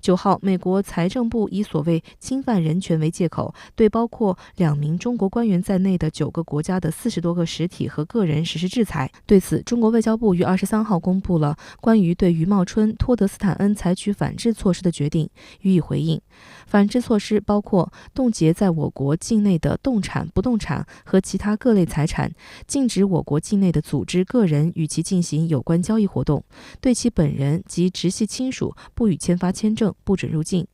9号，美国财政部以所谓侵犯人权为借口，对包括2名中国官员在内的9个国家的40多个实体和个人实施制裁。对此，中国外交部于23号公布了关于对余茂春、托德斯坦恩采取反制措施的决定，予以回应。反制措施包括冻结在我国境内的动产、不动产和其他各类财产，禁止我国境内的组织、个人与其进行有关交易活动，对其本人及直系亲属不予签发签证，不准入境。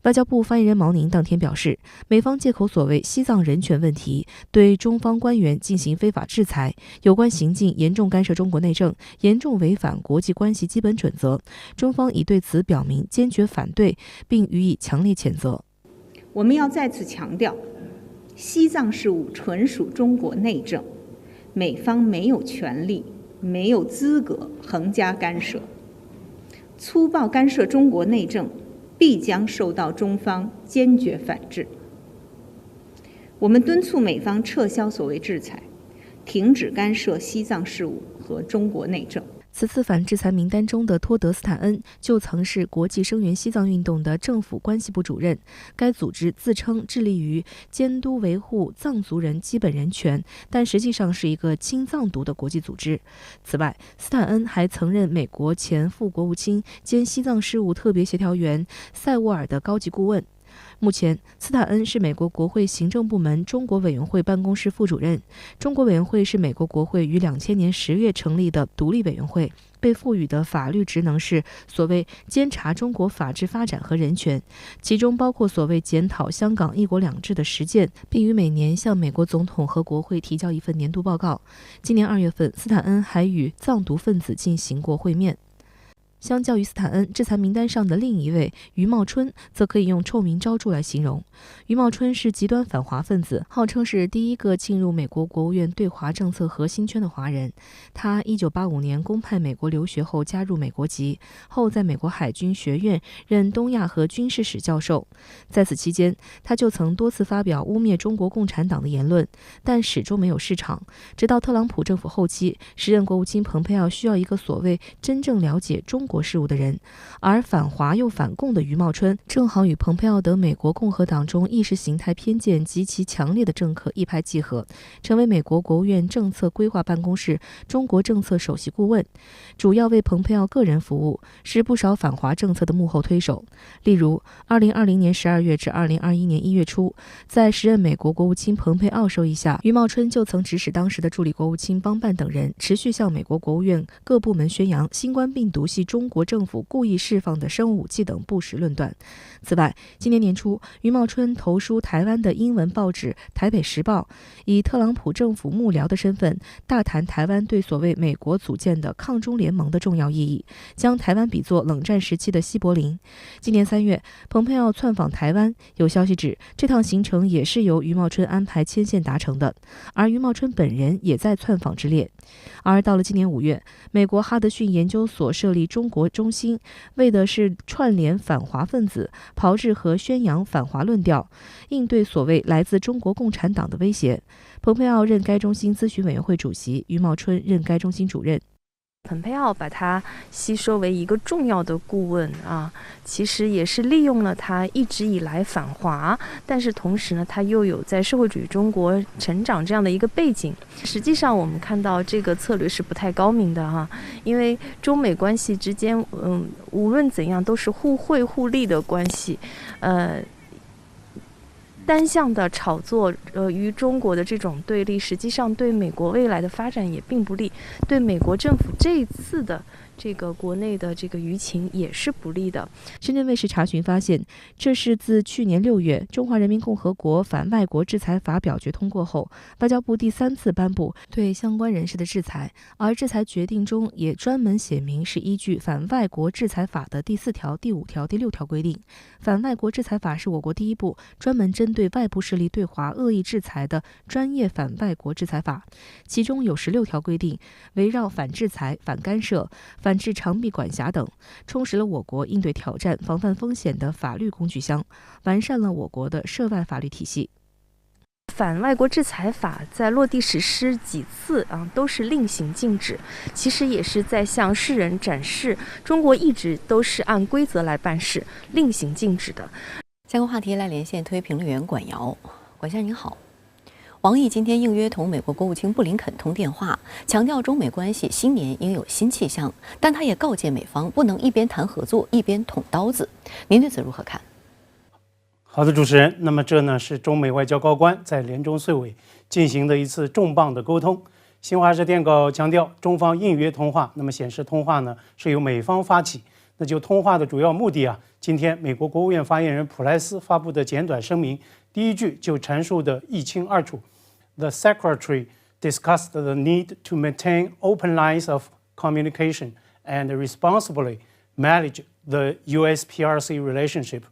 外交部发言人毛宁当天表示，美方借口所谓西藏人权问题，对中方官员进行非法制裁，有关行径严重干涉中国内政，严重违反国际关系基本准则。中方已对此表明坚决反对，并予以强烈谴责。我们要再次强调，西藏事务纯属中国内政，美方没有权利、没有资格横加干涉，粗暴干涉中国内政，必将受到中方坚决反制。我们敦促美方撤销所谓制裁，停止干涉西藏事务和中国内政。此次反制裁名单中的托德斯坦恩就曾是国际声援西藏运动的政府关系部主任。该组织自称致力于监督维护藏族人基本人权，但实际上是一个亲藏独的国际组织。此外，斯坦恩还曾任美国前副国务卿兼西藏事务特别协调员塞沃尔的高级顾问。目前，斯坦恩是美国国会行政部门中国委员会办公室副主任。中国委员会是美国国会于2000年10月成立的独立委员会，被赋予的法律职能是所谓监察中国法治发展和人权，其中包括所谓检讨香港一国两制的实践，并于每年向美国总统和国会提交一份年度报告。今年2月份，斯坦恩还与藏独分子进行过会面。相较于斯坦恩，制裁名单上的另一位余茂春则可以用臭名昭著来形容。余茂春是极端反华分子，号称是第一个进入美国国务院对华政策核心圈的华人。他1985年公派美国留学后加入美国籍，后在美国海军学院任东亚和军事史教授。在此期间，他就曾多次发表污蔑中国共产党的言论，但始终没有市场。直到特朗普政府后期，时任国务卿蓬佩奥需要一个所谓真正了解中国事务的人，而反华又反共的余茂春正好与蓬佩奥等美国共和党中意识形态偏见极其强烈的政客一拍即合，成为美国国务院政策规划办公室中国政策首席顾问，主要为蓬佩奥个人服务，是不少反华政策的幕后推手。例如2020年12月至2021年1月初，在时任美国国务卿蓬佩奥授意下，余茂春就曾指使当时的助理国务卿邦办等人持续向美国国务院各部门宣扬新冠病毒系中国政府故意释放的生物武器等不实论断。此外，今年年初，余茂春投书台湾的英文报纸《台北时报》，以特朗普政府幕僚的身份大谈台湾对所谓美国组建的抗中联盟的重要意义，将台湾比作冷战时期的西柏林。今年3月，蓬佩奥窜访台湾，有消息指这趟行程也是由余茂春安排牵线达成的，而余茂春本人也在窜访之列。而到了今年5月，美国哈德逊研究所设立中国中心，为的是串联反华分子，炮制和宣扬反华论调，应对所谓来自中国共产党的威胁。蓬佩奥任该中心咨询委员会主席，余茂春任该中心主任。蓬佩奥把他吸收为一个重要的顾问啊，其实也是利用了他一直以来反华，但是同时呢，他又有在社会主义中国成长这样的一个背景。实际上，我们看到这个策略是不太高明的哈，因为中美关系之间，无论怎样都是互惠互利的关系，单向的炒作与中国的这种对立，实际上对美国未来的发展也并不利，对美国政府这一次的这个国内的这个舆情也是不利的。深圳卫视查询发现，这是自去年6月《中华人民共和国反外国制裁法》表决通过后，外交部第3次颁布对相关人士的制裁，而制裁决定中也专门写明是依据《反外国制裁法》的第4条、第5条、第6条规定。反外国制裁法是我国第一部专门针对外部势力对华恶意制裁的专业反外国制裁法，其中有16条规定，围绕反制裁、反干涉、反制长臂管辖等，充实了我国应对挑战、防范风险的法律工具箱，完善了我国的涉外法律体系。反外国制裁法在落地实施几次啊，都是令行禁止，其实也是在向世人展示中国一直都是按规则来办事，令行禁止的。相关话题来连线特约评论员管瑶，管先生您好。王毅今天应约同美国国务卿布林肯通电话，强调中美关系新年应有新气象，但他也告诫美方不能一边谈合作一边捅刀子。您对此如何看？好的，主持人。那么这呢是中美外交高官在年终岁尾进行的一次重磅的沟通。新华社电稿强调，中方应约通话，那么显示通话呢是由美方发起。那就通话的主要目的啊，今天美国国务院发言人普莱斯发布的简短声明，第一句就阐述的一清二楚。The Secretary discussed the need to maintain open lines of communication and responsibly manage the US-PRC relationship.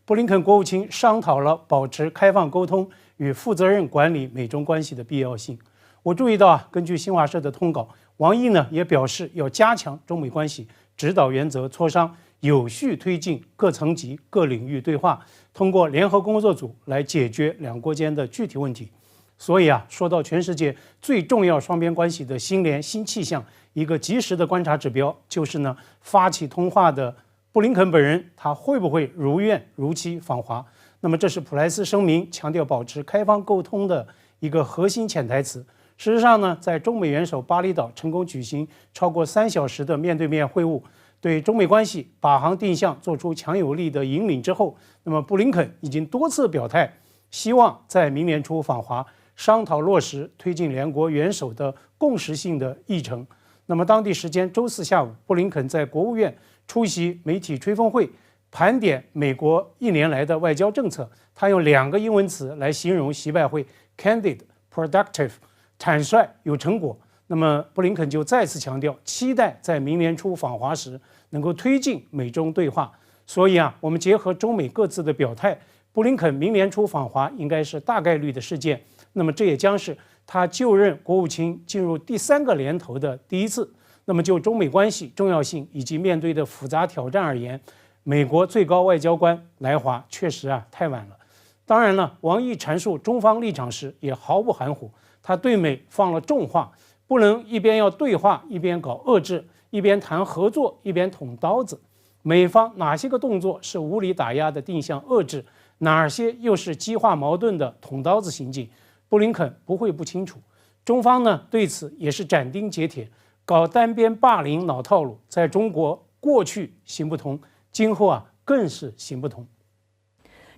布林肯国务卿商讨了保持开放沟通与负责任管理美中关系的必要性。我注意到啊，根据新华社的通稿，王毅呢也表示要加强中美关系指导原则磋商，有序推进各层级各领域对话，通过联合工作组来解决两国间的具体问题。所以啊，说到全世界最重要双边关系的新联新气象，一个及时的观察指标就是呢，发起通话的布林肯本人他会不会如愿如期访华？那么这是普莱斯声明强调保持开放沟通的一个核心潜台词。事实上呢，在中美元首巴厘岛成功举行超过3小时的面对面会晤，对中美关系把航定向做出强有力的引领之后，那么布林肯已经多次表态，希望在明年初访华，商讨落实推进两国元首的共识性的议程。那么当地时间周四下午，布林肯在国务院出席媒体吹风会，盘点美国1年来的外交政策。他用2个英文词来形容习拜会 ：candid、productive， 坦率有成果。那么布林肯就再次强调，期待在明年初访华时能够推进美中对话。所以啊，我们结合中美各自的表态，布林肯明年初访华应该是大概率的事件。那么这也将是他就任国务卿进入第3个年头的第一次。那么就中美关系重要性以及面对的复杂挑战而言，美国最高外交官来华确实啊太晚了。当然了，王毅阐述中方立场时也毫不含糊，他对美放了重话，不能一边要对话一边搞遏制，一边谈合作一边捅刀子。美方哪些个动作是无理打压的定向遏制，哪些又是激化矛盾的捅刀子行径，布林肯不会不清楚。中方呢对此也是斩钉截铁，搞单边霸凌老套路，在中国过去行不通，今后啊更是行不通。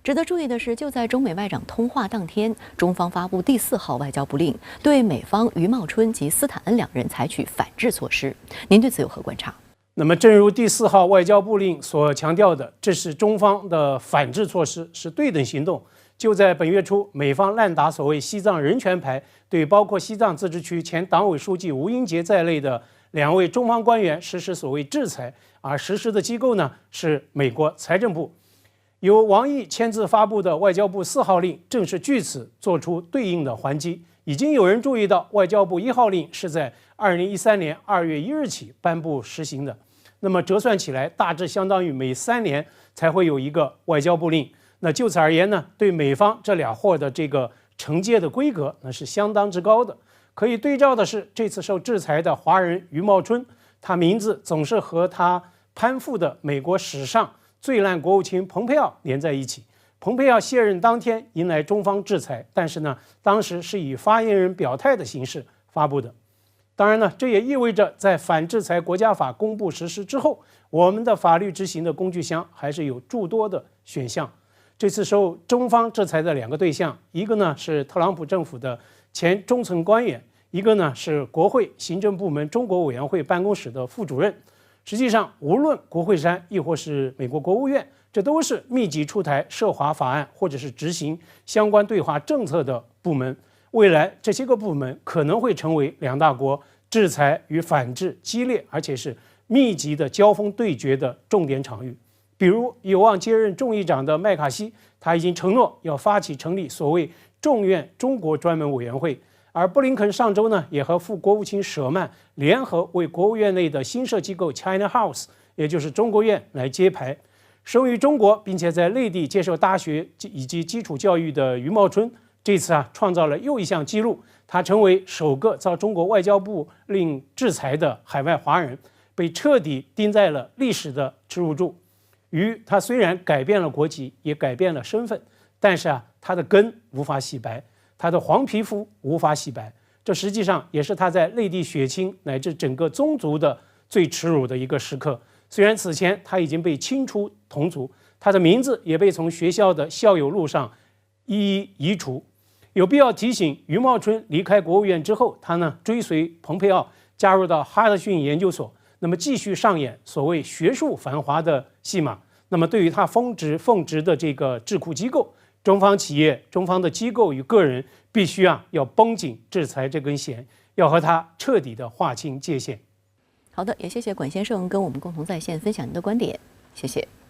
值得注意的是，就在中美外长通话当天，中方发布第4号外交部令，对美方余茂春及斯坦恩2人采取反制措施。您对此有何观察？那么，正如第4号外交部令所强调的，这是中方的反制措施，是对等行动。就在本月初，美方滥打所谓西藏人权牌，对包括西藏自治区前党委书记吴英杰在内的2位中方官员实施所谓制裁，而实施的机构呢是美国财政部。由王毅签字发布的外交部4号令，正是据此做出对应的还击。已经有人注意到，外交部1号令是在2013年2月1日起颁布实行的。那么折算起来，大致相当于每3年才会有一个外交部令。那就此而言呢，对美方这俩货的这个惩戒的规格，那是相当之高的。可以对照的是，这次受制裁的华人余茂春，他名字总是和他攀附的美国史上最烂国务卿蓬佩奥连在一起。蓬佩奥卸任当天迎来中方制裁，但是呢，当时是以发言人表态的形式发布的。当然呢，这也意味着在反制裁国家法公布实施之后，我们的法律执行的工具箱还是有诸多的选项。这次受中方制裁的2个对象，一个呢是特朗普政府的前中层官员，一个呢是国会行政部门中国委员会办公室的副主任。实际上，无论国会山亦或是美国国务院，这都是密集出台涉华法案或者是执行相关对华政策的部门。未来这些个部门可能会成为2大国制裁与反制激烈而且是密集的交锋对决的重点场域。比如有望接任众议长的麦卡锡，他已经承诺要发起成立所谓众院中国专门委员会。而布林肯上周呢，也和副国务卿舍曼联合为国务院内的新设机构 China House， 也就是中国院来揭牌。生于中国并且在内地接受大学以及基础教育的余茂春，这次创造了又一项纪录，他成为首个遭中国外交部令制裁的海外华人，被彻底钉在了历史的耻辱柱。于他虽然改变了国籍，也改变了身份，但是他的根无法洗白，他的黄皮肤无法洗白。这实际上也是他在内地血亲乃至整个宗族的最耻辱的一个时刻。虽然此前他已经被清除同族，他的名字也被从学校的校友录上一一移除。有必要提醒，余茂春离开国务院之后，他追随蓬佩奥加入到哈德逊研究所，那么继续上演所谓学术繁华的戏码。那么对于他奉职的这个智库机构，中方企业、中方的机构与个人必须要绷紧制裁这根弦，要和他彻底的划清界限。好的，也谢谢管先生跟我们共同在线分享您的观点，谢谢。